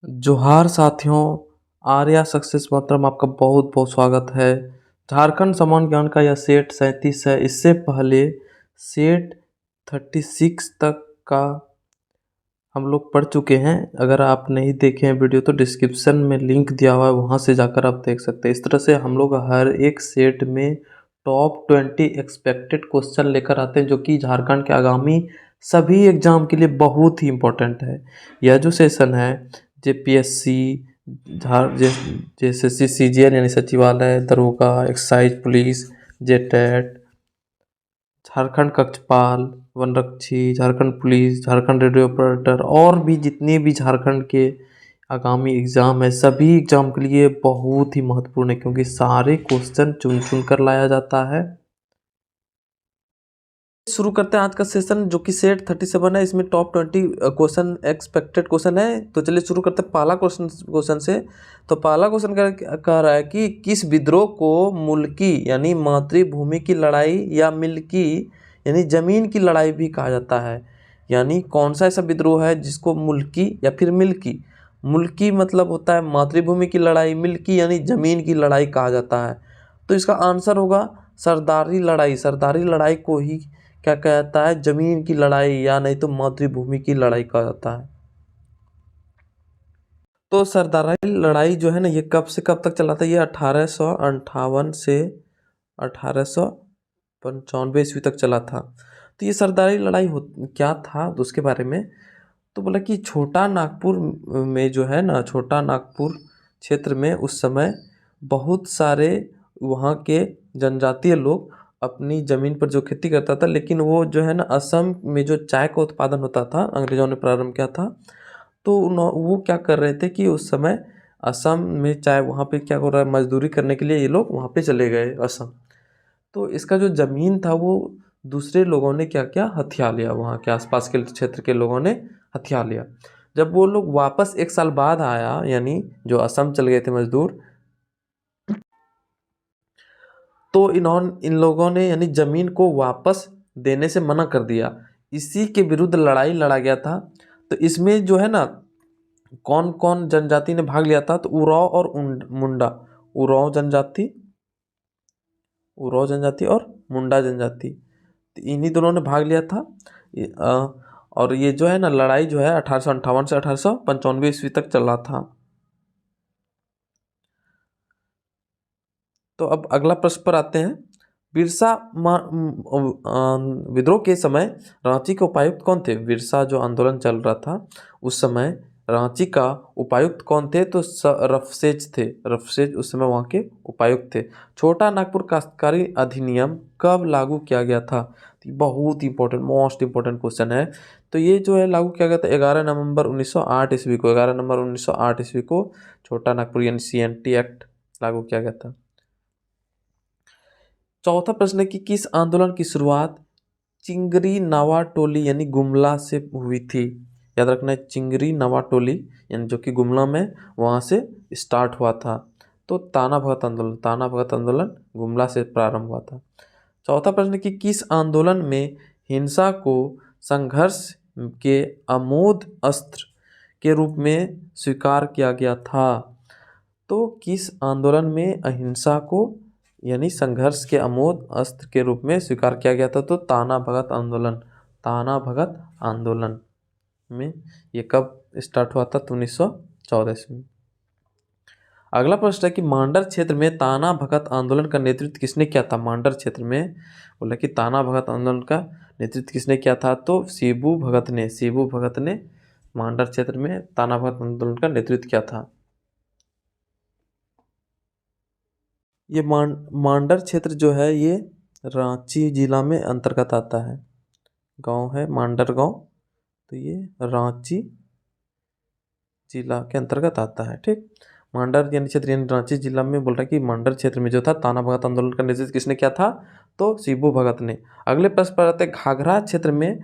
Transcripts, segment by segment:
जोहार साथियों, आर्या सक्सेस मंत्र में आपका बहुत बहुत स्वागत है। झारखंड समान ज्ञान का यह सेट 37 है। इससे पहले सेट 36 तक का हम लोग पढ़ चुके हैं। अगर आप नहीं देखे हैं वीडियो तो डिस्क्रिप्शन में लिंक दिया हुआ है, वहाँ से जाकर आप देख सकते हैं। इस तरह से हम लोग हर एक सेट में टॉप 20 एक्सपेक्टेड क्वेश्चन लेकर आते हैं, जो कि झारखंड के आगामी सभी एग्जाम के लिए बहुत ही इम्पोर्टेंट है। यह जो सेशन है जेपीएससी, जेएसएससी, सीजीएल यानी सचिवालय, दरोगा, एक्साइज पुलिस, जेटेट, झारखंड कक्षपाल, वनरक्षी, Jharkhand police, Jharkhand radio operator और भी जितने भी झारखंड के आगामी एग्ज़ाम है, सभी एग्ज़ाम के लिए बहुत ही महत्वपूर्ण है, क्योंकि सारे क्वेश्चन चुन चुन कर लाया जाता है। शुरू करते हैं आज का सेशन, जो कि सेट 37 है। इसमें टॉप 20 क्वेश्चन एक्सपेक्टेड क्वेश्चन है। तो चलिए शुरू करते हैं पहला क्वेश्चन से। तो पहला क्वेश्चन कह रहा है कि किस विद्रोह को मुल्की यानी मातृभूमि की लड़ाई या मिल्की यानी जमीन की लड़ाई भी कहा जाता है। यानी कौन सा ऐसा विद्रोह है जिसको मुल्की या फिर मिल्की, मुल्की मतलब होता है मातृभूमि की लड़ाई, मिल्की यानी जमीन की लड़ाई कहा जाता है। तो इसका आंसर होगा सरदारी लड़ाई। सरदारी लड़ाई को ही क्या कहता है, जमीन की लड़ाई या नहीं तो मातृभूमि की लड़ाई कहा जाता है। तो सरदारी लड़ाई जो है ना, ये कब से कब तक चला था? ये 1858 से 1895 ईस्वी तक चला था। तो ये सरदारी लड़ाई क्या था तो उसके बारे में तो बोला कि छोटा नागपुर में जो है ना, छोटा नागपुर क्षेत्र में उस समय बहुत सारे वहाँ के जनजातीय लोग अपनी ज़मीन पर जो खेती करता था, लेकिन वो जो है ना असम में जो चाय का उत्पादन होता था, अंग्रेज़ों ने प्रारंभ किया था। तो वो क्या कर रहे थे कि उस समय असम में चाय, वहाँ पे क्या हो रहा है, मजदूरी करने के लिए ये लोग वहाँ पे चले गए असम। तो इसका जो ज़मीन था वो दूसरे लोगों ने क्या किया, हथिया लिया। वहाँ के आसपास के क्षेत्र के लोगों ने हथिया लिया। जब वो लोग वापस 1 साल बाद आया, यानी जो असम चल गए थे मजदूर, तो इन लोगों ने यानी ज़मीन को वापस देने से मना कर दिया। इसी के विरुद्ध लड़ाई लड़ा गया था। तो इसमें जो है ना, कौन कौन जनजाति ने भाग लिया था? तो उराव और मुंडा, उराव जनजाति, उराव जनजाति और मुंडा जनजाति, तो इन्हीं दोनों ने भाग लिया था। और ये जो है ना लड़ाई जो है 1858 से 1895 ईस्वी तक चला था। तो अब अगला प्रश्न पर आते हैं। बिरसा विद्रोह के समय रांची के उपायुक्त कौन थे? बिरसा जो आंदोलन चल रहा था उस समय रांची का उपायुक्त कौन थे? तो रफसेज थे। रफसेज उस समय वहाँ के उपायुक्त थे। छोटा नागपुर काश्तकारी अधिनियम कब लागू किया गया था? तो बहुत इंपॉर्टेंट, मोस्ट इंपॉर्टेंट क्वेश्चन है। तो ये जो है लागू किया गया था 11 नवंबर 1908 ईस्वी को। 11 नवंबर 1908 ईस्वी को छोटा नागपुर यानी CNT एक्ट लागू किया गया था। चौथा प्रश्न है कि किस आंदोलन की शुरुआत चिंगरी नावा टोली यानी गुमला से हुई थी? याद रखना है, चिंगरी नावा टोली यानी जो कि गुमला में, वहाँ से स्टार्ट हुआ था। तो ताना भगत आंदोलन, ताना भगत आंदोलन गुमला से प्रारंभ हुआ था। चौथा प्रश्न कि किस आंदोलन में हिंसा को संघर्ष के अमोघ अस्त्र के रूप में स्वीकार किया गया था? तो किस आंदोलन में अहिंसा को यानी संघर्ष के अमोघ अस्त्र के रूप में स्वीकार किया गया था? तो ताना भगत आंदोलन, ताना भगत आंदोलन में ये कब स्टार्ट हुआ था? तो 1914 में। अगला प्रश्न है कि मांडर क्षेत्र में ताना भगत आंदोलन का नेतृत्व किसने किया था? मांडर क्षेत्र में बोला कि ताना भगत आंदोलन का नेतृत्व किसने किया था? तो शिबू भगत ने, शिबू भगत ने मांडर क्षेत्र में ताना भगत आंदोलन का नेतृत्व किया था। ये मांडर क्षेत्र जो है ये रांची जिला में अंतर्गत आता है। गांव है मांडर गांव, तो ये रांची जिला के अंतर्गत आता है। ठीक, मांडर यानी क्षेत्र यानी रांची जिला में बोल रहा है कि मांडर क्षेत्र में जो था ताना भगत आंदोलन का नेतृत्व किसने किया था? तो शिबू भगत ने। अगले प्रश्न पर आते हैं, घाघरा क्षेत्र में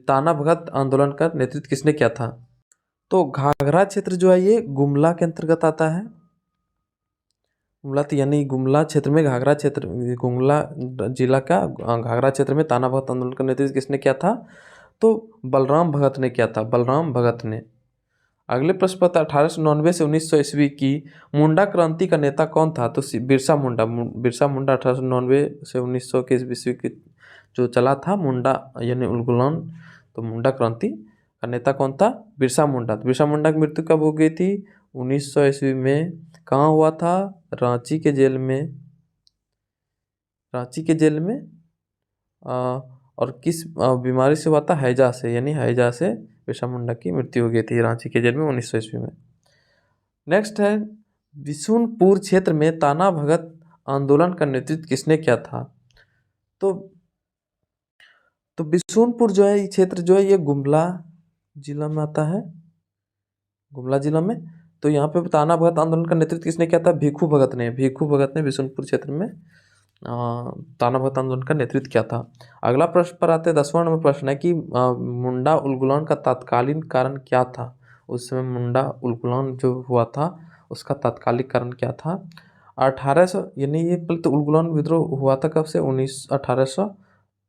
ताना भगत आंदोलन का नेतृत्व किसने किया था? तो घाघरा क्षेत्र जो है ये गुमला के अंतर्गत आता है। गुमला यानी गुमला क्षेत्र में, घाघरा क्षेत्र, गुमला जिला का घाघरा क्षेत्र में ताना भगत आंदोलन का नेतृत्व किसने किया था? तो बलराम भगत ने किया था, बलराम भगत ने। अगले प्रश्न पर 1899 से 1900 ईस्वी की मुंडा क्रांति का नेता कौन था? तो बिरसा मुंडा। बिरसा मुंडा 1899 से 1900 के ईस्वी की जो चला था मुंडा यानी उलगुलान, तो मुंडा क्रांति का नेता कौन था? बिरसा मुंडा। तो बिरसा मुंडा की मृत्यु कब हो गई थी? 1900 ईस्वी में। कहाँ हुआ था? रांची के जेल में। रांची के जेल में और किस बीमारी से हुआ था? हैजा से, यानी हैजा से बिरसा मुंडा की मृत्यु हो गई थी रांची के जेल में 1900 ईस्वी में। नेक्स्ट है बिशुनपुर क्षेत्र में ताना भगत आंदोलन का नेतृत्व किसने किया था? तो बिशुनपुर जो है ये क्षेत्र जो है ये गुमला जिला में आता है, गुमला जिला में। तो यहाँ पे ताना भगत आंदोलन का नेतृत्व किसने किया था? भिखू भगत ने। भिखू भगत ने बिशुनपुर क्षेत्र में ताना भगत आंदोलन का नेतृत्व किया था। अगला प्रश्न पर आते हैं, 10वां नंबर प्रश्न है कि मुंडा उलगुलान का तत्कालीन कारण क्या था? उस समय मुंडा उलगुलान जो हुआ था उसका तात्कालिक कारण क्या था? 1800 यानी ये पहले तो उलगुलान विद्रोह हुआ था कब से?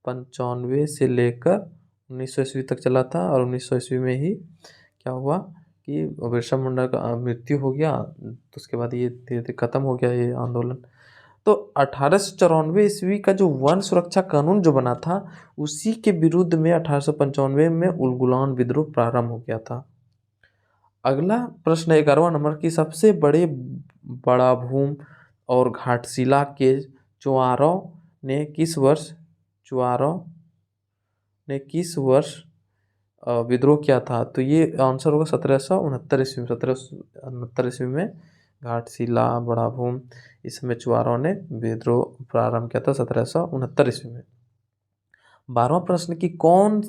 1895 से लेकर 1900 ईस्वी तक चला था। और 1900 ईस्वी में ही क्या हुआ कि बिरसा मुंडा का मृत्यु हो गया, तो उसके बाद ये धीरे धीरे खत्म हो गया ये आंदोलन। तो 1894 ईस्वी का जो वन सुरक्षा कानून जो बना था उसी के विरुद्ध में 1895 में उलगुलान विद्रोह प्रारंभ हो गया था। अगला प्रश्न 11वां नंबर की सबसे बड़े बड़ा भूम और घाटशिला के चुआरों ने किस वर्ष विद्रोह किया था? तो ये आंसर होगा 1769 ईस्वी। 1769 ईस्वी में घाटशिला, बड़ा भूम, इस समय चुआरों ने विद्रोह प्रारंभ किया था 1769 ईस्वी में। 12वां प्रश्न की कौन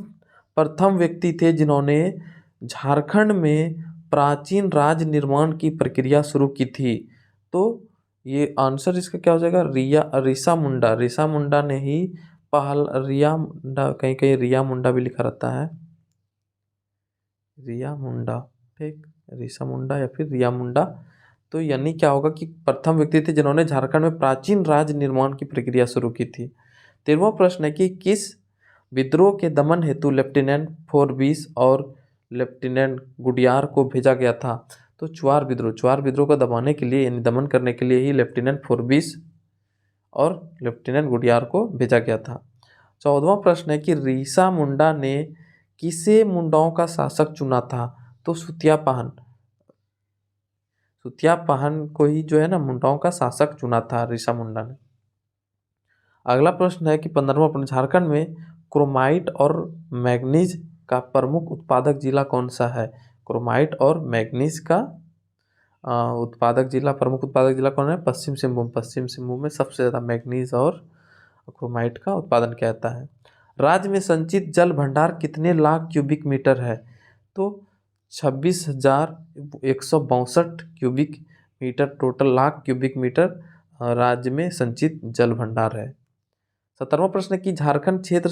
प्रथम व्यक्ति थे जिन्होंने झारखंड में प्राचीन राज्य निर्माण की प्रक्रिया शुरू की थी? तो ये आंसर इसका क्या हो जाएगा? रीसा मुंडा। रीसा मुंडा ने ही रिया मुंडा, कहीं कहीं रिया मुंडा भी लिखा रहता है, रिया मुंडा, ठीक, रीसा मुंडा या फिर रिया मुंडा। तो यानी क्या होगा कि प्रथम व्यक्ति थे जिन्होंने झारखंड में प्राचीन राज्य निर्माण की प्रक्रिया शुरू की थी। 13वां प्रश्न है कि किस विद्रोह के दमन हेतु लेफ्टिनेंट फोर्बिस और लेफ्टिनेंट गुडियार को भेजा गया था? तो चुआर विद्रोह को दबाने के लिए यानी दमन करने के लिए ही लेफ्टिनेंट फोर्बिस और लेफ्टिनेंट गुडियार को भेजा गया था। 14वां प्रश्न है कि रीसा मुंडा ने किसे मुंडाओं का शासक चुना था? तो सुतिया पाहन को ही जो है ना मुंडाओं का शासक चुना था रीसा मुंडा ने। अगला प्रश्न है कि 15वां प्रश्न, झारखंड में क्रोमाइट और मैग्नीज का प्रमुख उत्पादक जिला कौन सा है? क्रोमाइट और मैग्नीज का प्रमुख उत्पादक जिला कौन है? पश्चिम सिंहभूम। पश्चिम सिंहभूम में सबसे ज़्यादा मैग्नीज और क्रोमाइट का उत्पादन किया जाता है। राज्य में संचित जल भंडार कितने लाख क्यूबिक मीटर है? तो 26,162 cubic metre total lakh cubic metre राज्य में संचित जल भंडार है। 17वां प्रश्न की झारखंड क्षेत्र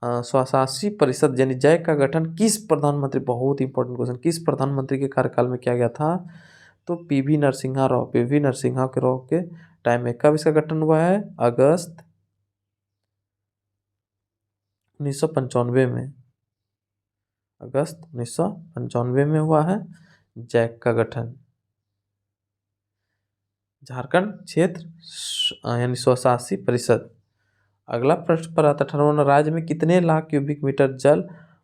स्वशासी परिषद यानी जय का गठन किस प्रधानमंत्री, बहुत इंपॉर्टेंट क्वेश्चन, किस प्रधानमंत्री के कार्यकाल में किया गया था? तो पीवी नरसिम्हा राव के टाइम में। कब इसका गठन हुआ है? अगस्त 1995 में। अगस्त 1995 में हुआ है जैक का गठन। झारखंड क्षेत्र यानी स्वशासी परिषद। अगला प्रश्न पर आता 18वां, राज्य में कितने लाख क्यूबिक मीटर जल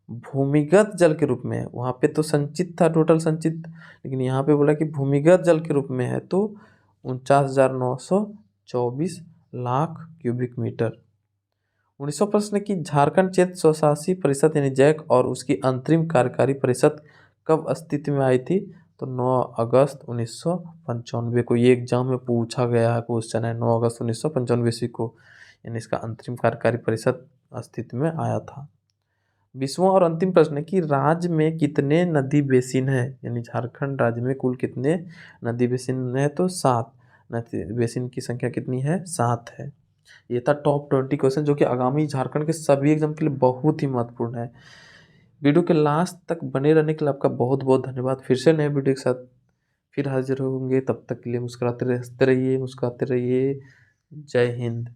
भूमिगत जल के रूप में है? वहाँ पे तो संचित था, टोटल संचित, लेकिन यहाँ पे बोला कि भूमिगत जल के रूप में है, तो 49,924 लाख क्यूबिक मीटर। 19वां प्रश्न की झारखंड क्षेत्र स्वशासी परिषद यानी जैक और उसकी अंतरिम कार्यकारी परिषद कब अस्तित्व में आई थी? तो 9 अगस्त 1995 को। ये एग्जाम में पूछा गया है क्वेश्चन है, 9 अगस्त 1995 ईस्वी को यानी इसका अंतरिम कार्यकारी परिषद अस्तित्व में आया था। 20वां और अंतिम प्रश्न है कि राज्य में कितने नदी बेसिन है? यानी झारखंड राज्य में कुल कितने नदी बेसिन है? तो 7 नदी बेसिन की संख्या कितनी है? 7 है। ये था टॉप 20 क्वेश्चन जो कि आगामी झारखंड के सभी एग्जाम के लिए बहुत ही महत्वपूर्ण है। वीडियो के लास्ट तक बने रहने के लिए आपका बहुत बहुत धन्यवाद। फिर से नए वीडियो के साथ फिर हाजिर होंगे, तब तक के लिए मुस्कुराते रहिए। जय हिंद।